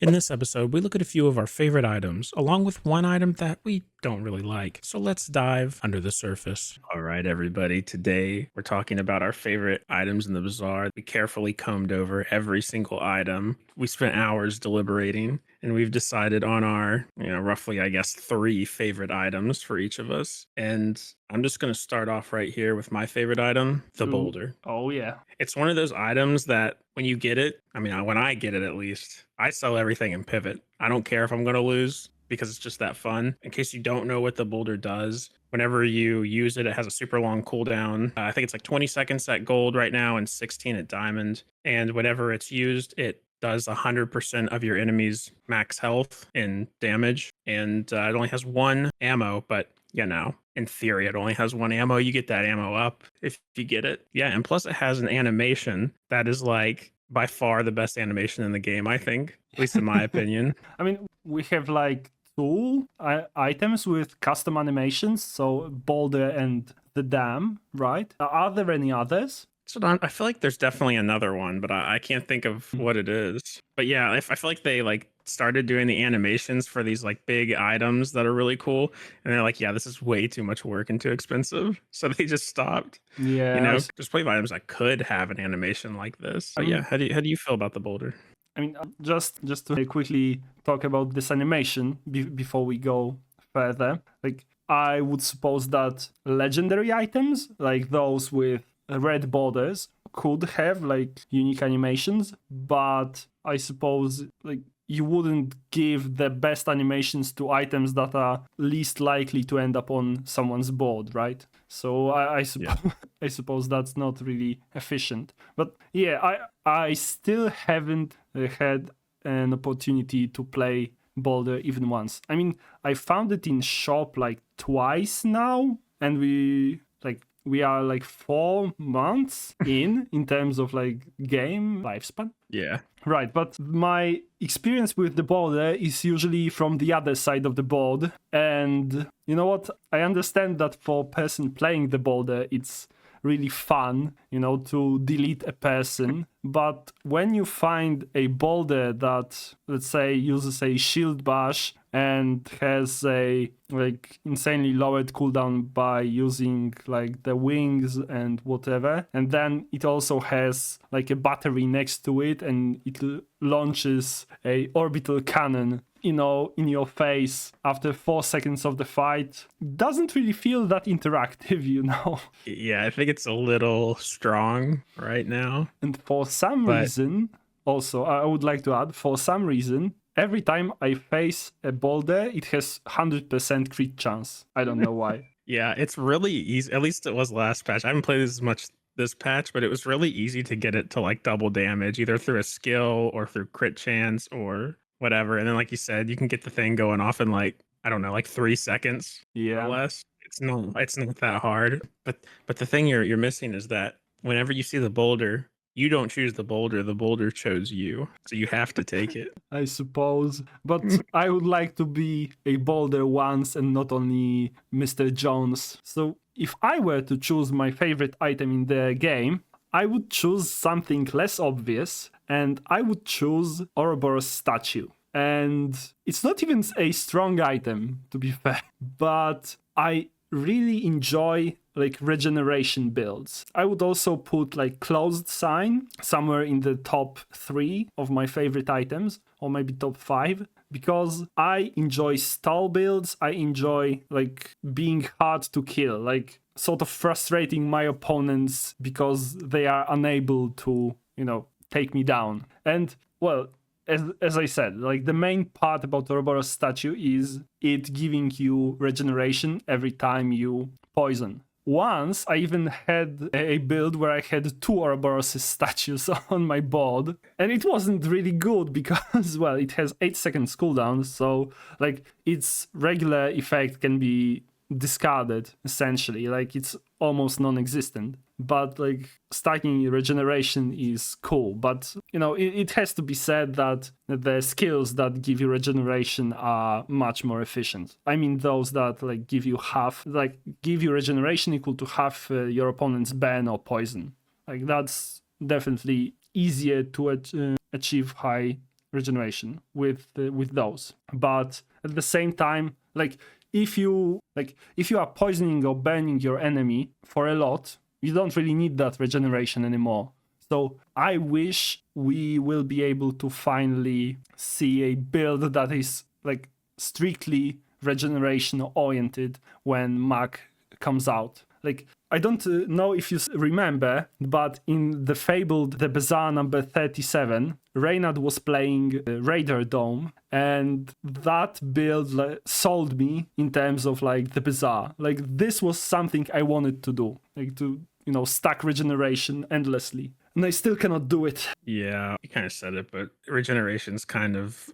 In this episode, we look at a few of our favorite items, along with one item that we don't really like. So let's dive under the surface. All right, everybody. Today, we're talking about our favorite items in the bazaar. We carefully combed over every single item. We spent hours deliberating, and we've decided on our, roughly, I guess, 3 favorite items for each of us. And I'm just going to start off right here with my favorite item, the Ooh. boulder. Oh yeah. It's one of those items that when you get it, when I get it at least, I sell everything and pivot. I don't care if I'm going to lose because it's just that fun. In case you don't know what the boulder does, whenever you use it, it has a super long cooldown. I think it's like 20 seconds at gold right now and 16 at diamond. And whenever it's used, it does 100% of your enemy's max health and damage. And it only has 1 ammo, but in theory, it only has 1 ammo. You get that ammo up if you get it. Yeah, and plus it has an animation that is like by far the best animation in the game, I think, at least in my opinion. I mean, we have like 2 items with custom animations, so Boulder and the Dam, right? Are there any others? So I feel like there's definitely another one, but I can't think of what it is. But yeah, I feel like they like started doing the animations for these like big items that are really cool, and they're like, yeah, this is way too much work and too expensive, so they just stopped. Yeah, There's plenty of items that could have an animation like this. I But yeah, mean, how do you feel about the boulder? just to quickly talk about this animation before we go further. Like, I would suppose that legendary items, like those with red borders, could have like unique animations, but I suppose like you wouldn't give the best animations to items that are least likely to end up on someone's board, right? So I suppose I suppose that's not really efficient. But yeah, I still haven't had an opportunity to play Boulder even once. I mean, I found it in shop like twice now, and we are like 4 months in terms of like game lifespan. Yeah. Right, but my experience with the boulder is usually from the other side of the board. And you know what? I understand that for a person playing the boulder, it's really fun, to delete a person. But when you find a boulder that, let's say, uses a shield bash and has a like insanely lowered cooldown by using like the wings and whatever, and then it also has like a battery next to it and it launches a orbital cannon in your face after 4 seconds of the fight, doesn't really feel that interactive. Yeah, I think it's a little strong right now. And for some But reason, also I would like to add, for some reason, every time I face a boulder, it has 100% crit chance. I don't know why. yeah, it's really easy. At least it was last patch. I haven't played as much this patch, but it was really easy to get it to like double damage, either through a skill or through crit chance or whatever. And then, like you said, you can get the thing going off in like, I don't know, like 3 seconds or Yeah. less. It's not that hard. But the thing you're missing is that whenever you see the boulder, you don't choose the boulder chose you. So you have to take it. I suppose. But I would like to be a boulder once and not only Mr. Jones. So if I were to choose my favorite item in the game, I would choose something less obvious, and I would choose Ouroboros statue. And it's not even a strong item, to be fair, but I really enjoy like regeneration builds. I would also put like closed sign somewhere in the top 3 of my favorite items, or maybe top 5, because I enjoy stall builds. I enjoy like being hard to kill, like sort of frustrating my opponents because they are unable to, take me down. And well, as I said, like the main part about Ouroboros statue is it giving you regeneration every time you poison. Once I even had a build where I had 2 Ouroboros statues on my board, and it wasn't really good because, well, it has 8 seconds cooldown, so like its regular effect can be discarded essentially, like it's almost non-existent. But like stacking regeneration is cool, but it has to be said that the skills that give you regeneration are much more efficient. I mean those that like give you regeneration equal to half your opponent's ban or poison. Like that's definitely easier to achieve high regeneration with those. But at the same time, if you are poisoning or burning your enemy for a lot, you don't really need that regeneration anymore. So I wish we will be able to finally see a build that is like strictly regeneration oriented when Mac comes out. Like, I don't know if you remember, but in the fabled The Bazaar number 37, Reynard was playing Raider Dome, and that build sold me in terms of like The Bazaar. Like, this was something I wanted to do, like to, stack regeneration endlessly. And I still cannot do it. Yeah, you kind of said it, but regeneration's kind of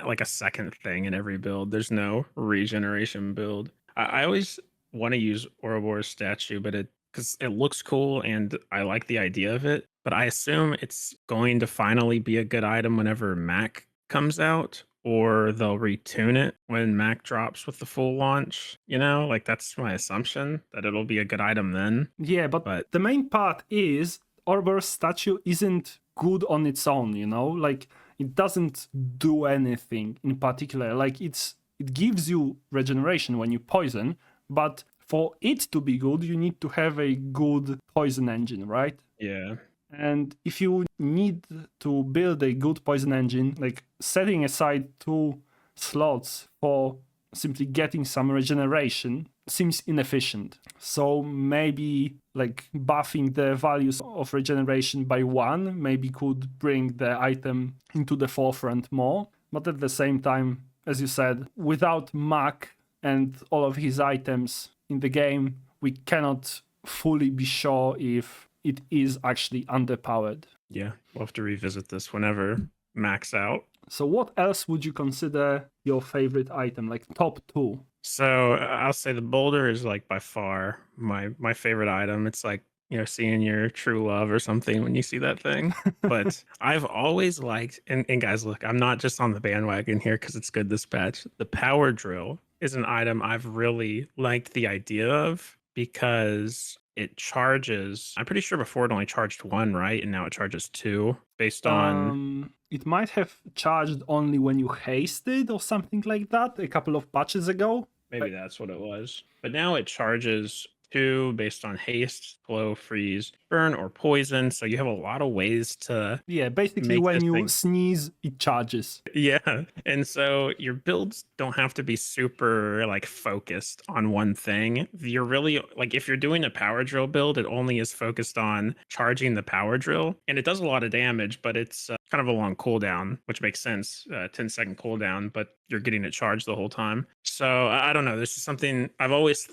like a second thing in every build. There's no regeneration build. I always want to use Ouroboros statue, but because it looks cool and I like the idea of it. But I assume it's going to finally be a good item whenever Mac comes out, or they'll retune it when Mac drops with the full launch. Like that's my assumption that it'll be a good item then. Yeah, but But the main part is Ouroboros statue isn't good on its own, like it doesn't do anything in particular. Like it gives you regeneration when you poison, but for it to be good, you need to have a good poison engine, right? yeah, And if you need to build a good poison engine, like setting aside 2 slots for simply getting some regeneration seems inefficient. So maybe like buffing the values of regeneration by 1 maybe could bring the item into the forefront more. But at the same time, as you said, without Mac and all of his items in the game, we cannot fully be sure if it is actually underpowered. yeah, we'll have to revisit this whenever Mac's out. So what else would you consider your favorite item, like top 2? So I'll say the boulder is like by far my favorite item. It's like, seeing your true love or something when you see that thing. But I've always liked, and guys, look, I'm not just on the bandwagon here because it's good this patch. The power drill is an item I've really liked the idea of because it charges. I'm pretty sure before it only charged 1, right? And now it charges 2 based on. It might have charged only when you hasted or something like that a couple of patches ago. Maybe that's what it was. But now it charges 2 based on haste, slow, freeze, burn, or poison. So you have a lot of ways to Yeah, basically make when this you thing. sneeze, it charges. Yeah. And so your builds don't have to be super like focused on one thing. You're really like, if you're doing a power drill build, it only is focused on charging the power drill. And it does a lot of damage, but it's kind of a long cooldown, which makes sense. 10-second cooldown, but you're getting it charged the whole time. So I don't know. This is something I've always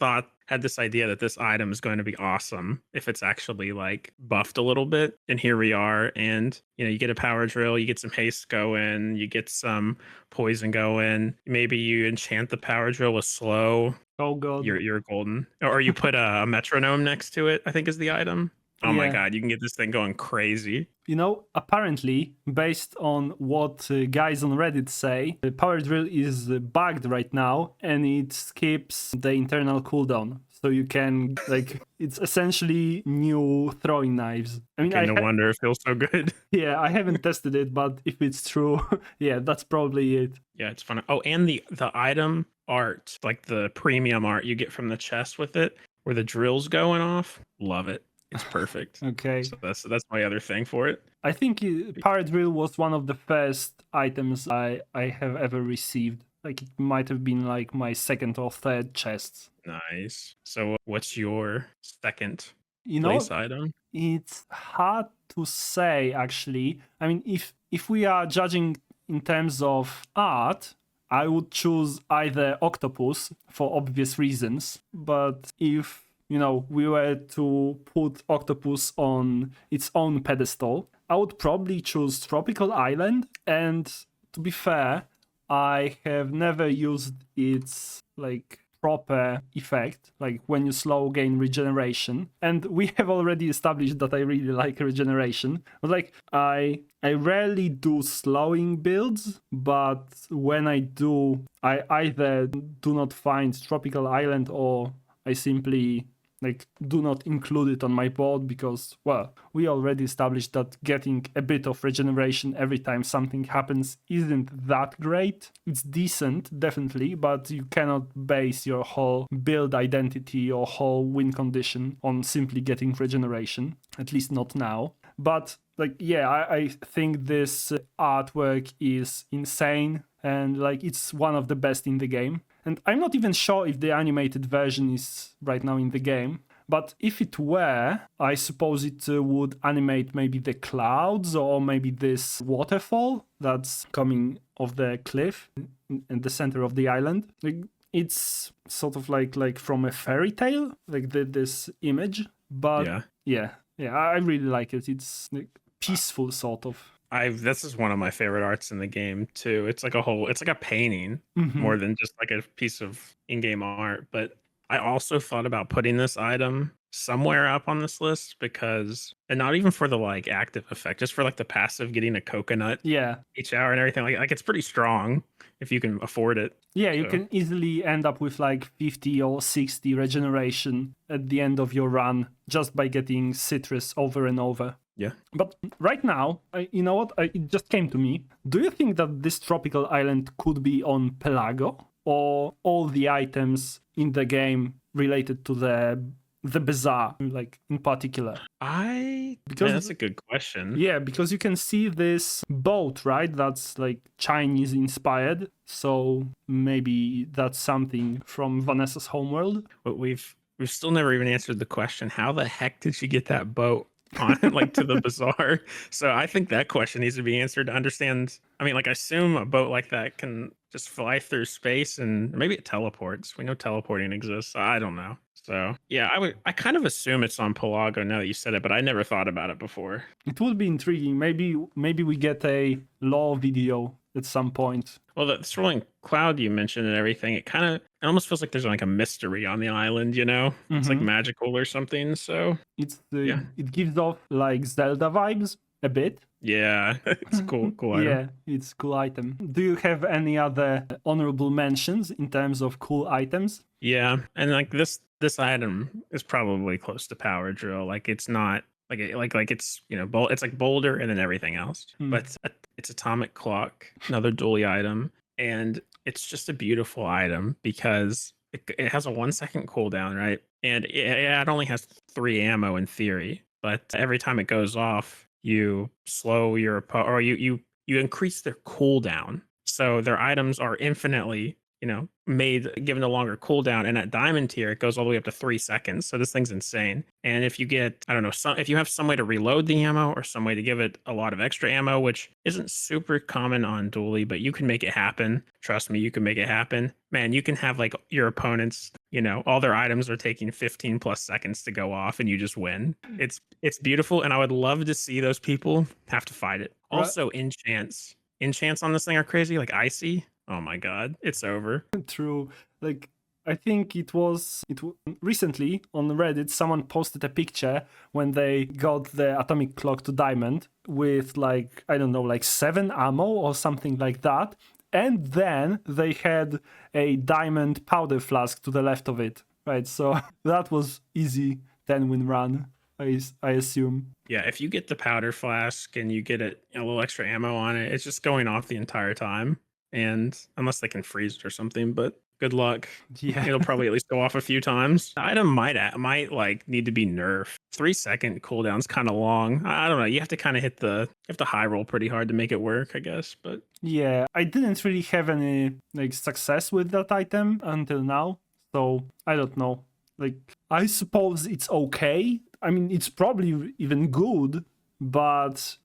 had this idea that this item is going to be awesome if it's actually like buffed a little bit. And here we are. And you get a power drill, you get some haste going, you get some poison going. Maybe you enchant the power drill with slow. Oh god. You're golden. Or you put a metronome next to it, I think is the item. Oh my Yeah. god, you can get this thing going crazy. Apparently, based on what guys on Reddit say, the power drill is bugged right now and it skips the internal cooldown. So you can, it's essentially new throwing knives. I mean, No wonder it feels so good. Yeah, I haven't tested it, but if it's true, yeah, that's probably it. Yeah, it's fun. Oh, and the item art, like the premium art you get from the chest with it, where the drill's going off. Love it. It's perfect. Okay. So that's my other thing for it. I think power drill was one of the first items I have ever received. Like, it might have been like my second or third chests. Nice. So what's your second You know, place item? it's hard to say, actually. I mean, if we are judging in terms of art, I would choose either Octopus for obvious reasons. But if we were to put Octopus on its own pedestal, I would probably choose Tropical Island. And to be fair, I have never used its proper effect, like when you slow gain regeneration. And we have already established that I really like regeneration. But I rarely do slowing builds, but when I do, I either do not find Tropical Island or I simply like do not include it on my board because, well, we already established that getting a bit of regeneration every time something happens isn't that great. It's decent, definitely, but you cannot base your whole build identity or whole win condition on simply getting regeneration, at least not now. But like, yeah, I think this artwork is insane, and like it's one of the best in the game. And I'm not even sure if the animated version is right now in the game. But if it were, I suppose it would animate maybe the clouds or maybe this waterfall that's coming off the cliff in the center of the island. Like, it's sort of like from a fairy tale, like this image. But yeah, I really like it. It's like peaceful sort of. This is one of my favorite arts in the game too. It's like a painting Mhm. more than just like a piece of in-game art. But I also thought about putting this item somewhere up on this list because, and not even for the like active effect, just for like the passive getting a coconut Yeah. each hour and everything. Like it's pretty strong if you can afford it. Yeah, you So, can easily end up with like 50 or 60 regeneration at the end of your run just by getting citrus over and over. yeah. But right now, you know what? It just came to me. Do you think that this tropical island could be on Pelago? Or all the items in the game related to the bazaar, like in particular? Because that's a good question. Yeah, because you can see this boat, right? That's like Chinese inspired. So maybe that's something from Vanessa's homeworld. But we've still never even answered the question: how the heck did she get that boat on like to the bazaar? So I think that question needs to be answered to understand. I mean, like I assume a boat like that can just fly through space, and maybe it teleports. We know teleporting exists. I don't know. So yeah, I kind of assume it's on Pelago now that you said it, but I never thought about it before. It would be intriguing. Maybe we get a lore video at some point. Well, the swirling cloud you mentioned and everything, it almost feels like there's like a mystery on the island, you know? It's like magical or something. So yeah. It gives off like Zelda vibes a bit. Yeah, it's cool item. Yeah, it's cool item. Do you have any other honorable mentions in terms of cool items? Yeah, and like this item is probably close to power drill. Like it's not like it's it's like boulder and then everything else. But it's atomic clock, another dually item, and it's just a beautiful item because it has a 1 second cooldown, right? And it only has 3 ammo in theory, but every time it goes off, you slow your or you increase their cooldown. So their items are infinitely given a longer cooldown. And at diamond tier, it goes all the way up to 3 seconds. So this thing's insane. And if you get, I don't know, if you have some way to reload the ammo or some way to give it a lot of extra ammo, which isn't super common on dually, but you can make it happen. Trust me, you can make it happen. Man, you can have like your opponents, all their items are taking 15 plus seconds to go off and you just win. It's beautiful. And I would love to see those people have to fight it. Right. Also, enchants on this thing are crazy, like icy. Oh my god, it's over. True. Like I think recently on Reddit someone posted a picture when they got the atomic clock to diamond with like, I don't know, like 7 ammo or something like that. And then they had a diamond powder flask to the left of it. Right. So that was easy 10-win run, I assume. Yeah, if you get the powder flask and you get a little extra ammo on it, it's just going off the entire time. And unless they can freeze it or something, but good luck. Yeah. It'll probably at least go off a few times. The item might like need to be nerfed. 3-second cooldown's kind of long. I don't know. You have to kind of you have to high roll pretty hard to make it work, I guess. But yeah, I didn't really have any like success with that item until now. So I don't know. Like, I suppose it's okay. I mean, it's probably even good, but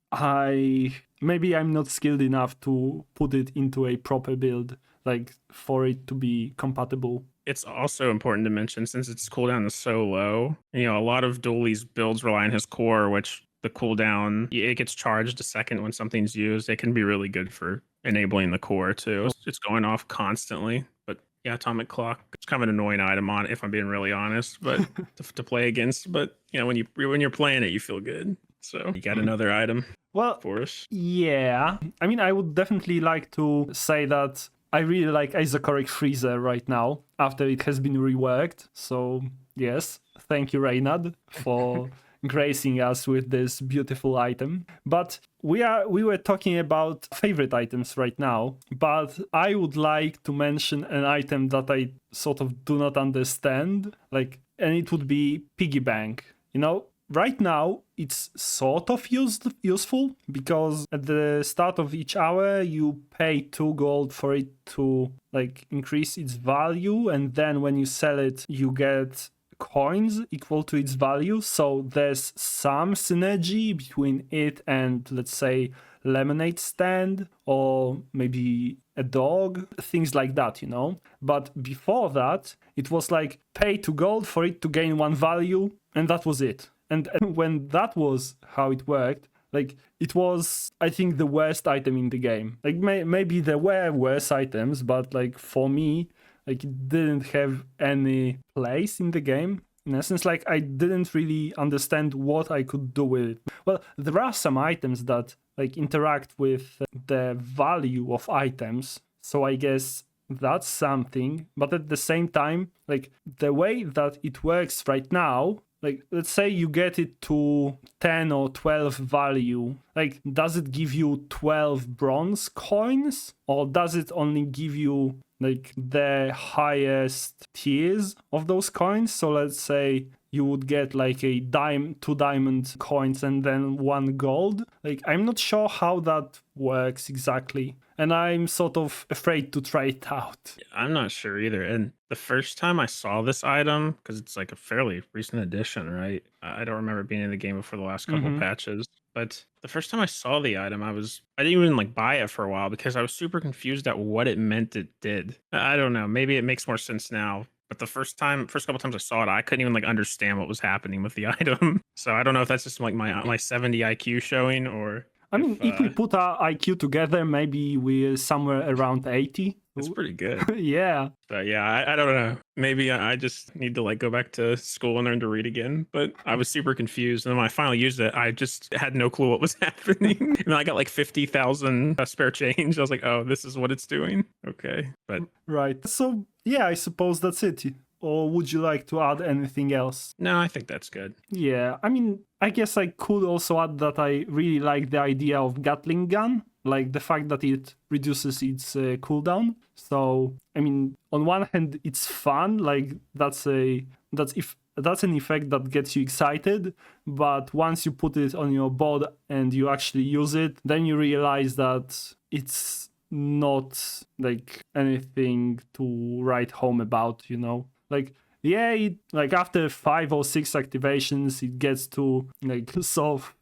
maybe I'm not skilled enough to put it into a proper build, like for it to be compatible. It's also important to mention, since its cooldown is so low, a lot of dually's builds rely on his core, which the cooldown, it gets charged a second when something's used. It can be really good for enabling the core too. It's going off constantly. But yeah, atomic clock, it's kind of an annoying item on it, if I'm being really honest, but to play against. But when you're playing it, you feel good. So you got another item for us? Yeah. I mean, I would definitely like to say that I really like Isocoric Freezer right now after it has been reworked. So yes, Thank you, Reynard, for gracing us with this beautiful item. But we were talking about favorite items right now, but I would like to mention an item that I sort of do not understand, like, and it would be piggy bank. You know, right now it's sort of useful because at the start of each hour you pay 2 gold for it to like increase its value, and then when you sell it you get coins equal to its value. So there's some synergy between it and, let's say, lemonade stand or maybe a dog, things like that, you know. But before that it was like pay 2 gold for it to gain 1 value, and that was it. And when that was how it worked, like, it was, I think, the worst item in the game. Like, maybe there were worse items, but like for me, like, it didn't have any place in the game. In essence, like, I didn't really understand what I could do with it. Well, there are some items that like interact with the value of items, so I guess that's something. But at the same time, like, the way that it works right now, like, let's say you get it to 10 or 12 value. Like, does it give you 12 bronze coins? Or does it only give you, like, the highest tiers of those coins? So let's say you would get, like, 2 diamond coins and then 1 gold. Like, I'm not sure how that works exactly, and I'm sort of afraid to try it out. I'm not sure either. And the first time I saw this item, because it's like a fairly recent addition, right? I don't remember being in the game before the last couple Mhm. patches. But the first time I saw the item, I didn't even like buy it for a while because I was super confused at what it meant it did. I don't know. Maybe it makes more sense now. But the first couple times I saw it, I couldn't even like understand what was happening with the item. So I don't know if that's just like my 70 IQ showing, or I mean, if if we put our IQ together, maybe we're somewhere around 80. it's pretty good. Yeah. But yeah, I don't know. Maybe I just need to like go back to school and learn to read again. But I was super confused, and then when I finally used it, I just had no clue what was happening. And then I got like 50,000 spare change. I was like, oh, this is what it's doing. Okay, but Right. So, yeah, I suppose that's it. Or would you like to add anything else? no, I think that's good. Yeah, I mean, I guess I could also add that I really like the idea of Gatling gun, like the fact that it reduces its cooldown. So, I mean, on one hand, it's fun, like that's an effect that gets you excited, but once you put it on your board and you actually use it, then you realize that it's not like anything to write home about, you know? Like, yeah, like after 5 or 6 activations, it gets to like sort of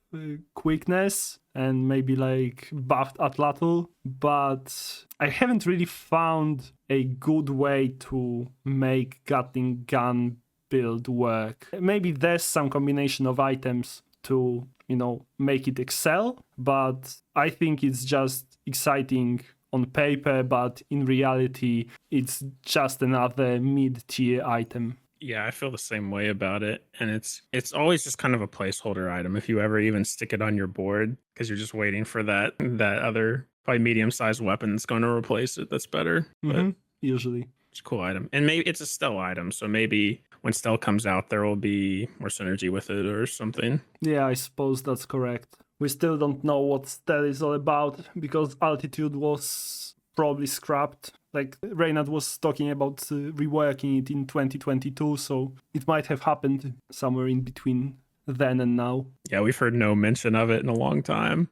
quickness and maybe like buffed atlatl, but I haven't really found a good way to make Gatling gun build work. Maybe there's some combination of items to, you know, make it excel, but I think it's just exciting on paper, but in reality, it's just another mid-tier item. Yeah, I feel the same way about it. And it's always just kind of a placeholder item if you ever even stick it on your board, because you're just waiting for that other probably medium-sized weapon that's going to replace it that's better. But Usually. it's a cool item. And maybe it's a Stell item, so maybe when Stell comes out there will be more synergy with it or something. Yeah, I suppose that's correct. We still don't know what Stealth is all about because Altitude was probably scrapped. Like Reynard was talking about reworking it in 2022, so it might have happened somewhere in between then and now. Yeah, we've heard no mention of it in a long time.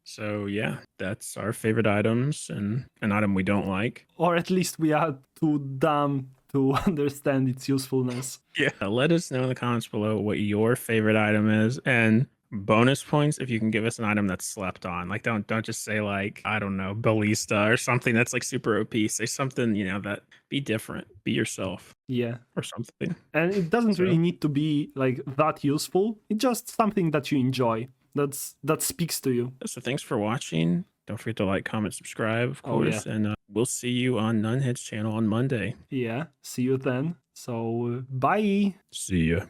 So yeah, that's our favorite items and an item we don't like. Or at least we are too dumb to understand its usefulness. Yeah, let us know in the comments below what your favorite item is, and bonus points if you can give us an item that's slept on. Like don't just say like, I don't know, ballista or something that's like super OP. Say something, you know, that be different, be yourself. Yeah. Or something. And it doesn't really need to be like that useful. It's just something that you enjoy. That speaks to you. So thanks for watching. Don't forget to like, comment, subscribe, of course. Yeah. And we'll see you on Nunhead's channel on Monday. Yeah. See you then. So, bye. See ya.